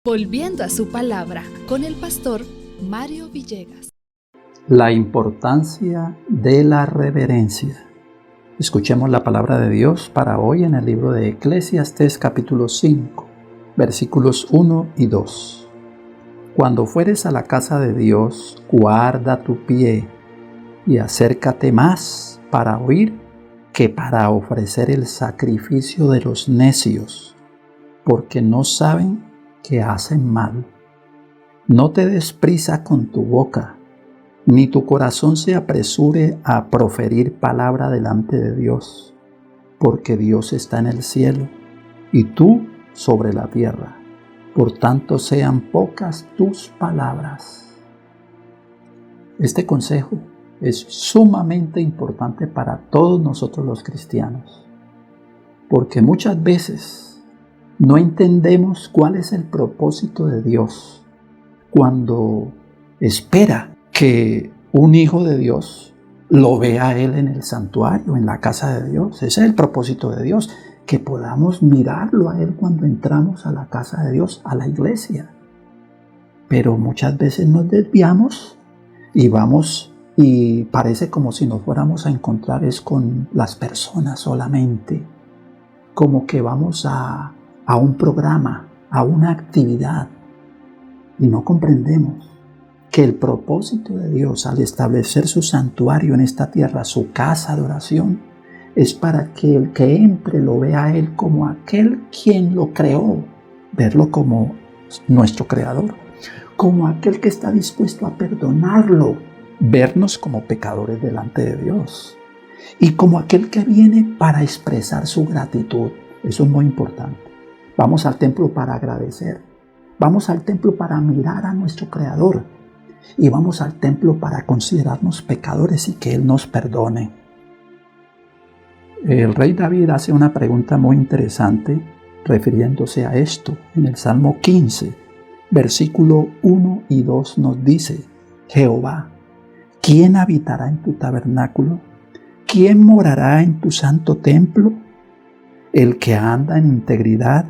Volviendo a su palabra con el pastor Mario Villegas. La importancia de la reverencia. Escuchemos la palabra de Dios para hoy en el libro de Eclesiastés capítulo 5, versículos 1 y 2. Cuando fueres a la casa de Dios, guarda tu pie y acércate más para oír que para ofrecer el sacrificio de los necios, porque no saben que hacen mal. No te des prisa con tu boca, ni tu corazón se apresure a proferir palabra delante de Dios, porque Dios está en el cielo y tú sobre la tierra. Por tanto, sean pocas tus palabras. Este consejo es sumamente importante para todos nosotros los cristianos, porque muchas veces no entendemos cuál es el propósito de Dios cuando espera que un hijo de Dios lo vea a Él en el santuario, en la casa de Dios. Ese es el propósito de Dios, que podamos mirarlo a Él cuando entramos a la casa de Dios, a la iglesia. Pero muchas veces nos desviamos y vamos y parece como si nos fuéramos a encontrar es con las personas solamente, como que vamos a un programa, a una actividad, y no comprendemos que el propósito de Dios al establecer su santuario en esta tierra, su casa de oración, es para que el que entre lo vea a Él como aquel quien lo creó, verlo como nuestro creador, como aquel que está dispuesto a perdonarlo, vernos como pecadores delante de Dios, y como aquel que viene para expresar su gratitud. Eso es muy importante. Vamos al templo para agradecer. Vamos al templo para mirar a nuestro Creador. Y vamos al templo para considerarnos pecadores y que Él nos perdone. El rey David hace una pregunta muy interesante refiriéndose a esto. En el Salmo 15, versículo 1 y 2 nos dice: Jehová, ¿quién habitará en tu tabernáculo? ¿Quién morará en tu santo templo? El que anda en integridad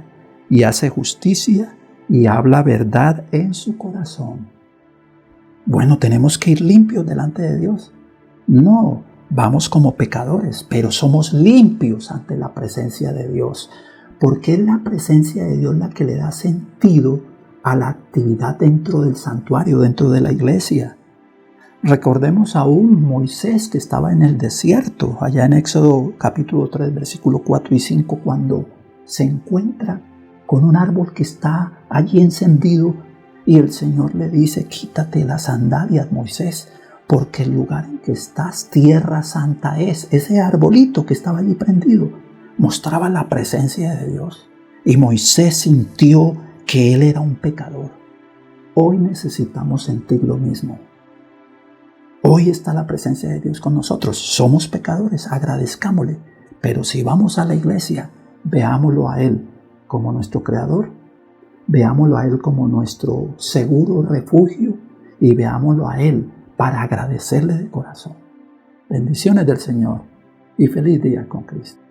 y hace justicia y habla verdad en su corazón. Bueno, ¿tenemos que ir limpios delante de Dios? No, vamos como pecadores, pero somos limpios ante la presencia de Dios, porque es la presencia de Dios la que le da sentido a la actividad dentro del santuario, dentro de la iglesia. Recordemos aún Moisés, que estaba en el desierto, allá en Éxodo capítulo 3, versículo 4 y 5, cuando se encuentra con un árbol que está allí encendido y el Señor le dice: quítate las sandalias, Moisés, porque el lugar en que estás, tierra santa es. Ese arbolito que estaba allí prendido mostraba la presencia de Dios, y Moisés sintió que él era un pecador. Hoy necesitamos sentir lo mismo. Hoy está la presencia de Dios con nosotros. Somos pecadores, agradezcámosle. Pero si vamos a la iglesia, veámoslo a Él como nuestro Creador, veámoslo a Él como nuestro seguro refugio y veámoslo a Él para agradecerle de corazón. Bendiciones del Señor y feliz día con Cristo.